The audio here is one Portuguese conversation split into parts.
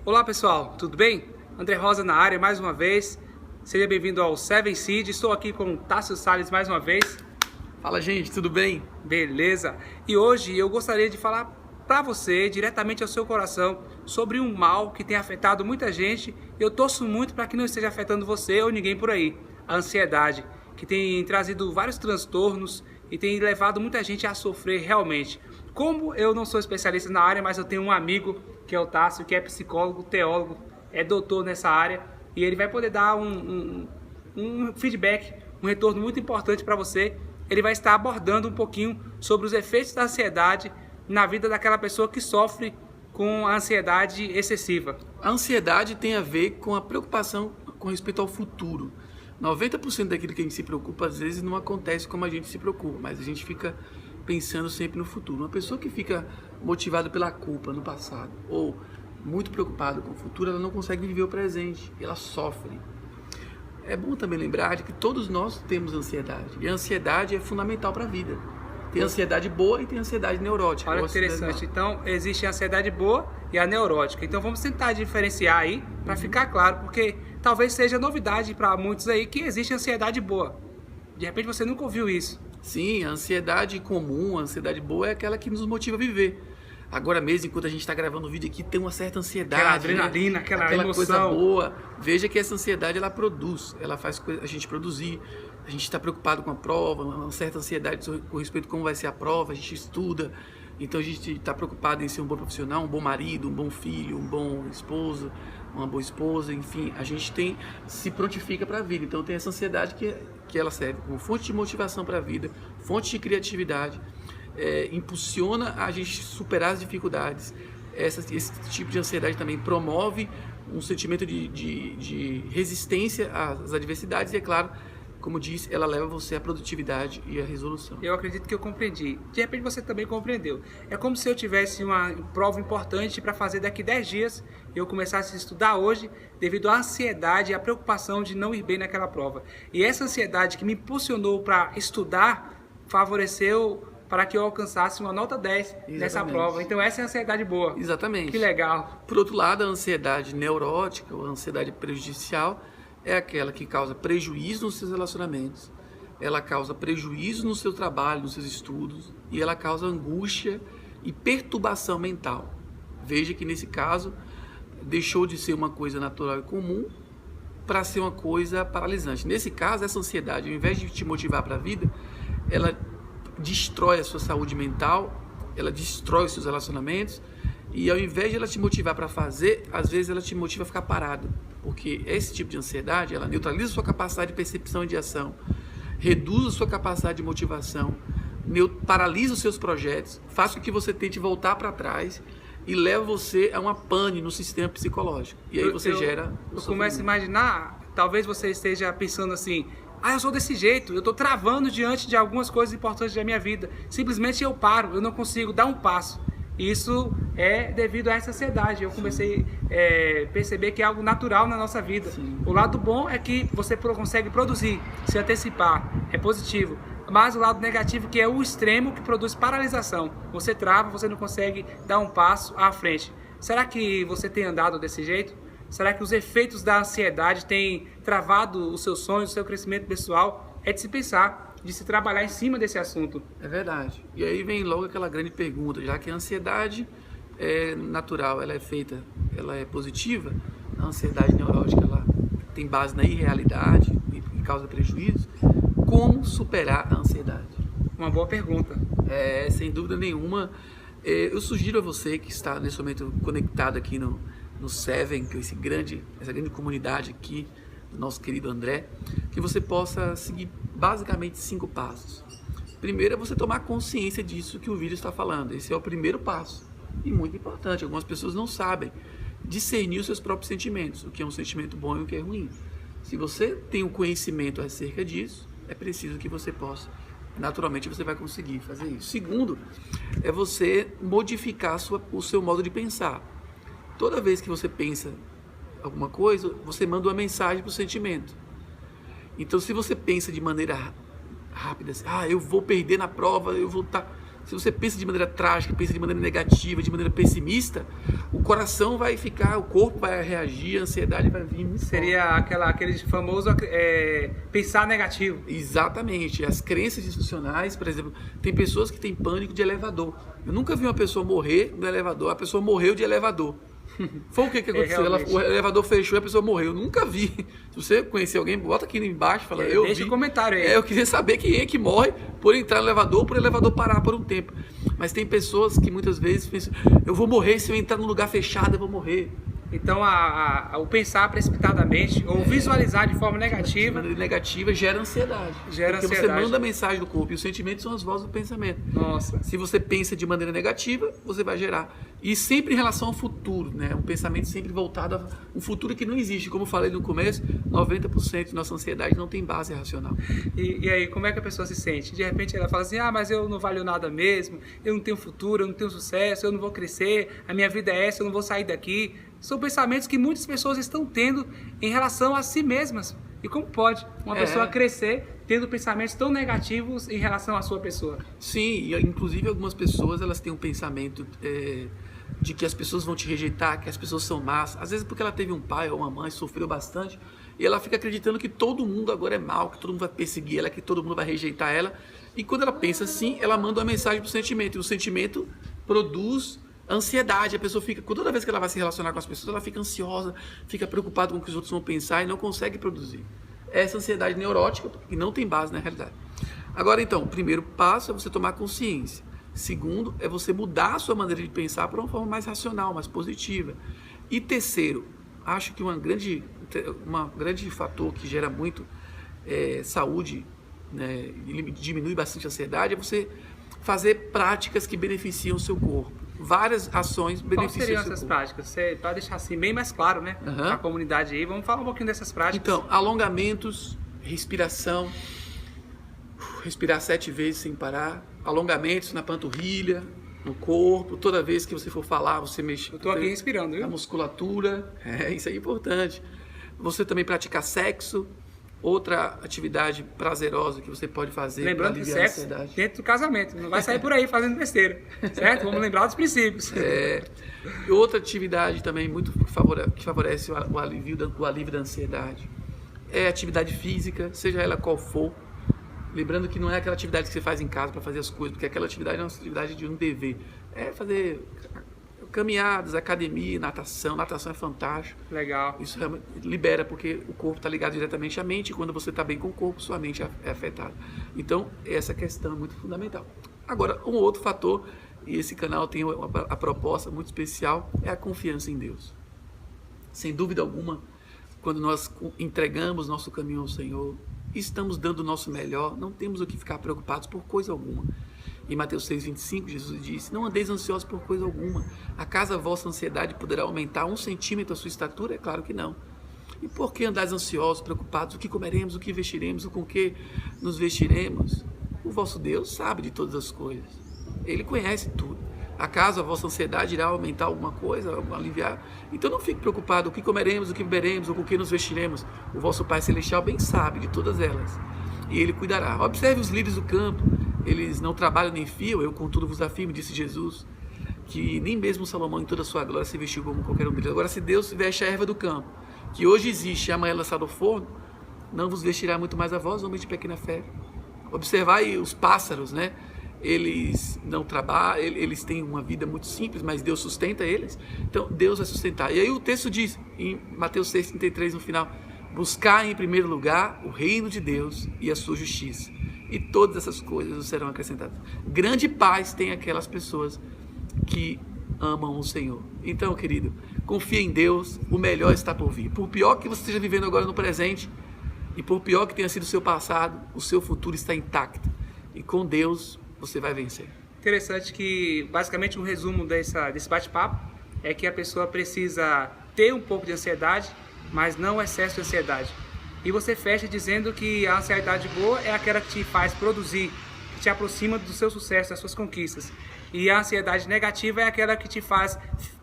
Olá pessoal, tudo bem? André Rosa na área mais uma vez. Seja bem-vindo ao Seven Seed. Estou aqui com o Tássio Salles mais uma vez. Fala, gente, tudo bem? Beleza? E hoje eu gostaria de falar para você, diretamente ao seu coração, sobre um mal que tem afetado muita gente. Eu torço muito para que não esteja afetando você ou ninguém por aí. A ansiedade, que tem trazido vários transtornos e tem levado muita gente a sofrer realmente. Como eu não sou especialista na área, mas eu tenho um amigo que é o Tássio, que é psicólogo, teólogo, é doutor nessa área, e ele vai poder dar um feedback, um retorno muito importante para você. Ele vai estar abordando um pouquinho sobre os efeitos da ansiedade na vida daquela pessoa que sofre com a ansiedade excessiva. A ansiedade tem a ver com a preocupação com respeito ao futuro. 90% daquilo que a gente se preocupa, às vezes, não acontece como a gente se preocupa, mas a gente fica pensando sempre no futuro. Uma pessoa que fica motivada pela culpa no passado ou muito preocupada com o futuro, ela não consegue viver o presente, ela sofre. É bom também lembrar de que todos nós temos ansiedade, e a ansiedade é fundamental para a vida. Tem ansiedade boa e tem ansiedade neurótica. Olha que interessante. Então, existe a ansiedade boa e a neurótica. Então, vamos tentar diferenciar aí para ficar claro, porque talvez seja novidade para muitos aí que existe ansiedade boa. De repente, você nunca ouviu isso. Sim, a ansiedade comum, a ansiedade boa é aquela que nos motiva a viver. Agora mesmo, enquanto a gente está gravando o vídeo aqui, tem uma certa ansiedade. Aquela adrenalina, né? aquela emoção. Coisa boa. Veja que essa ansiedade, ela produz, ela faz a gente produzir. A gente está preocupado com a prova, uma certa ansiedade com respeito a como vai ser a prova, a gente estuda. Então a gente está preocupado em ser um bom profissional, um bom marido, um bom filho, um bom esposo, uma boa esposa, enfim. A gente se prontifica para a vida. Então tem essa ansiedade que ela serve como fonte de motivação para a vida, fonte de criatividade, impulsiona a gente superar as dificuldades. Esse tipo de ansiedade também promove um sentimento de resistência às adversidades e, é claro, como disse, ela leva você à produtividade e à resolução. Eu acredito que eu compreendi. De repente você também compreendeu. É como se eu tivesse uma prova importante para fazer daqui 10 dias e eu começasse a estudar hoje devido à ansiedade e à preocupação de não ir bem naquela prova. E essa ansiedade que me impulsionou para estudar favoreceu para que eu alcançasse uma nota 10 nessa prova. Então essa é a ansiedade boa. Exatamente. Que legal. Por outro lado, a ansiedade neurótica ou a ansiedade prejudicial é aquela que causa prejuízo nos seus relacionamentos, ela causa prejuízo no seu trabalho, nos seus estudos, e ela causa angústia e perturbação mental. Veja que nesse caso deixou de ser uma coisa natural e comum para ser uma coisa paralisante. Nesse caso, essa ansiedade, ao invés de te motivar para a vida, ela destrói a sua saúde mental, ela destrói os seus relacionamentos, e ao invés de ela te motivar para fazer, às vezes ela te motiva a ficar parado. Porque esse tipo de ansiedade, ela neutraliza a sua capacidade de percepção e de ação, reduz a sua capacidade de motivação, paralisa os seus projetos, faz com que você tente voltar para trás e leva você a uma pane no sistema psicológico. E aí você gera o Eu começo a imaginar, talvez você esteja pensando assim, eu sou desse jeito, eu estou travando diante de algumas coisas importantes da minha vida. Simplesmente eu paro, eu não consigo dar um passo. Isso é devido a essa ansiedade. Eu comecei a perceber que é algo natural na nossa vida. Sim. O lado bom é que você consegue produzir, se antecipar, é positivo. Mas o lado negativo que é o extremo que produz paralisação. Você trava, você não consegue dar um passo à frente. Será que você tem andado desse jeito? Será que os efeitos da ansiedade têm travado os seus sonhos, o seu crescimento pessoal? É de se pensar, de se trabalhar em cima desse assunto. É verdade. E aí vem logo aquela grande pergunta, já que a ansiedade é natural, ela é feita, ela é positiva, a ansiedade neurótica ela tem base na irrealidade e causa prejuízo, como superar a ansiedade? Uma boa pergunta. Sem dúvida nenhuma, eu sugiro a você que está nesse momento conectado aqui no Seven, que é essa grande comunidade aqui, do nosso querido André, que você possa seguir basicamente 5 passos. Primeiro é você tomar consciência disso que o vídeo está falando. Esse é o primeiro passo e muito importante. Algumas pessoas não sabem discernir os seus próprios sentimentos, o que é um sentimento bom e o que é ruim. Se você tem um conhecimento acerca disso, é preciso que você possa. Naturalmente você vai conseguir fazer isso. Segundo, é você modificar o seu modo de pensar. Toda vez que você pensa alguma coisa, você manda uma mensagem para o sentimento. Então, se você pensa de maneira rápida, assim, eu vou perder na prova, eu vou estar... se você pensa de maneira trágica, pensa de maneira negativa, de maneira pessimista, o coração vai ficar, o corpo vai reagir, a ansiedade vai vir muito Seria aquele famoso pensar negativo. Exatamente. As crenças disfuncionais, por exemplo, tem pessoas que têm pânico de elevador. Eu nunca vi uma pessoa morrer no elevador, a pessoa morreu de elevador. Foi o que aconteceu? O elevador fechou e a pessoa morreu. Eu nunca vi. Se você conhecer alguém, bota aqui embaixo e fala, eu deixa vi. um comentário aí. Eu queria saber quem é que morre por entrar no elevador, por o elevador parar por um tempo. Mas tem pessoas que muitas vezes pensam, eu vou morrer, se eu entrar num lugar fechado, eu vou morrer. Então, o pensar precipitadamente ou visualizar de forma negativa... De maneira negativa gera ansiedade. Porque você manda a mensagem do corpo e os sentimentos são as vozes do pensamento. Nossa. Se você pensa de maneira negativa, você vai gerar. E sempre em relação ao futuro, né? Um pensamento sempre voltado a um futuro que não existe. Como eu falei no começo, 90% de nossa ansiedade não tem base racional. E aí, como é que a pessoa se sente? De repente ela fala assim, mas eu não valho nada mesmo, eu não tenho futuro, eu não tenho sucesso, eu não vou crescer, a minha vida é essa, eu não vou sair daqui. São pensamentos que muitas pessoas estão tendo em relação a si mesmas. E como pode uma pessoa crescer tendo pensamentos tão negativos em relação à sua pessoa? Sim, e inclusive algumas pessoas elas têm um pensamento de que as pessoas vão te rejeitar, que as pessoas são más. Às vezes porque ela teve um pai ou uma mãe, sofreu bastante, e ela fica acreditando que todo mundo agora é mal, que todo mundo vai perseguir ela, que todo mundo vai rejeitar ela. E quando ela pensa assim, ela manda uma mensagem para o sentimento. E o sentimento produz ansiedade. A pessoa fica, toda vez que ela vai se relacionar com as pessoas, ela fica ansiosa, fica preocupada com o que os outros vão pensar e não consegue produzir. Essa ansiedade neurótica, que não tem base na realidade. Agora então, o primeiro passo é você tomar consciência. Segundo, é você mudar a sua maneira de pensar para uma forma mais racional, mais positiva. E terceiro, acho que um grande fator que gera muito saúde, né, e diminui bastante a ansiedade, é você fazer práticas que beneficiam o seu corpo. Várias ações beneficiam o seu corpo. Quais seriam essas práticas? Para deixar assim bem mais claro, né? A comunidade aí, vamos falar um pouquinho dessas práticas. Então, alongamentos, respiração, respirar 7 vezes sem parar, alongamentos na panturrilha, no corpo, toda vez que você for falar, você mexe. Eu estou aqui respirando, viu? A musculatura, isso é importante. Você também praticar sexo, outra atividade prazerosa que você pode fazer. Lembrando que sexo dentro do casamento, não vai sair por aí fazendo besteira, certo? Vamos lembrar dos princípios. Outra atividade também muito que favorece o alívio da ansiedade é a atividade física, seja ela qual for. Lembrando que não é aquela atividade que você faz em casa para fazer as coisas, porque aquela atividade é uma atividade de um dever. É fazer caminhadas, academia, natação. Natação é fantástico. Legal. Isso realmente libera, porque o corpo está ligado diretamente à mente, e quando você está bem com o corpo, sua mente é afetada. Então, essa questão é muito fundamental. Agora, um outro fator, e esse canal tem a proposta muito especial, é a confiança em Deus. Sem dúvida alguma, quando nós entregamos nosso caminho ao Senhor, estamos dando o nosso melhor, não temos o que ficar preocupados por coisa alguma. Em Mateus 6,25, Jesus disse, não andeis ansiosos por coisa alguma. Acaso a vossa ansiedade poderá aumentar 1 centímetro a sua estatura? É claro que não. E por que andais ansiosos, preocupados? O que comeremos, o que vestiremos, o com que nos vestiremos? O vosso Deus sabe de todas as coisas. Ele conhece tudo. Acaso a vossa ansiedade irá aumentar alguma coisa, aliviar? Então não fique preocupado, o que comeremos, o que beberemos, ou com que nos vestiremos. O vosso Pai Celestial bem sabe de todas elas. E Ele cuidará. Observe os lírios do campo. Eles não trabalham nem fiam, eu contudo vos afirmo, disse Jesus, que nem mesmo Salomão em toda a sua glória se vestiu como qualquer um deles. Agora, se Deus veste a erva do campo, que hoje existe e amanhã é lançada ao forno, não vos vestirá muito mais a vós, homens de pequena fé. Observai os pássaros, né? Eles não trabalham, eles têm uma vida muito simples, mas Deus sustenta eles. Então, Deus vai sustentar. E aí o texto diz, em Mateus 6,33, no final, buscar em primeiro lugar o reino de Deus e a sua justiça. E todas essas coisas serão acrescentadas. Grande paz tem aquelas pessoas que amam o Senhor. Então, querido, confia em Deus, o melhor está por vir. Por pior que você esteja vivendo agora no presente, e por pior que tenha sido o seu passado, o seu futuro está intacto. E com Deus, você vai vencer. Interessante que, basicamente, um resumo desse bate-papo é que a pessoa precisa ter um pouco de ansiedade, mas não excesso de ansiedade. E você fecha dizendo que a ansiedade boa é aquela que te faz produzir, que te aproxima do seu sucesso, das suas conquistas. E a ansiedade negativa é aquela que te faz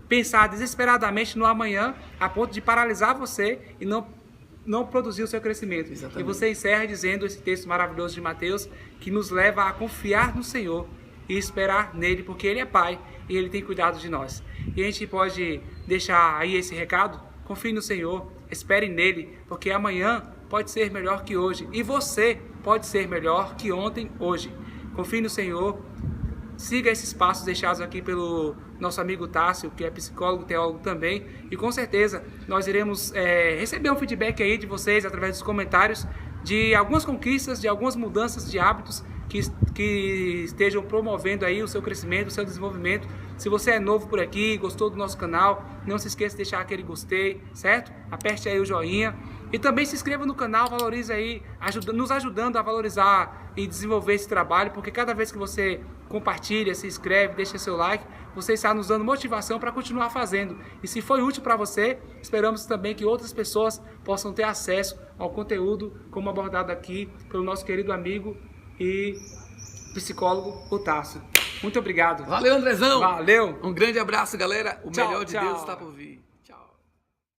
pensar desesperadamente no amanhã, a ponto de paralisar você e não produzir o seu crescimento. Exatamente. E você encerra dizendo esse texto maravilhoso de Mateus, que nos leva a confiar no Senhor e esperar nele, porque ele é Pai e ele tem cuidado de nós. E a gente pode deixar aí esse recado: confie no Senhor, espere nele, porque amanhã pode ser melhor que hoje e você pode ser melhor que ontem, hoje. Confie no Senhor, siga esses passos deixados aqui pelo nosso amigo Tássio, que é psicólogo, teólogo também, e com certeza nós iremos receber um feedback aí de vocês através dos comentários de algumas conquistas, de algumas mudanças de hábitos que estejam promovendo aí o seu crescimento, o seu desenvolvimento. Se você é novo por aqui, gostou do nosso canal, não se esqueça de deixar aquele gostei, certo? Aperte aí o joinha e também se inscreva no canal, valorize aí, nos ajudando a valorizar e desenvolver esse trabalho, porque cada vez que você compartilha, se inscreve, deixa seu like, você está nos dando motivação para continuar fazendo. E se foi útil para você, esperamos também que outras pessoas possam ter acesso ao conteúdo como abordado aqui pelo nosso querido amigo e psicólogo, o Tássio. Muito obrigado. Valeu, Andrezão. Valeu. Um grande abraço, galera. O Tchau, melhor de tchau. Deus está por vir.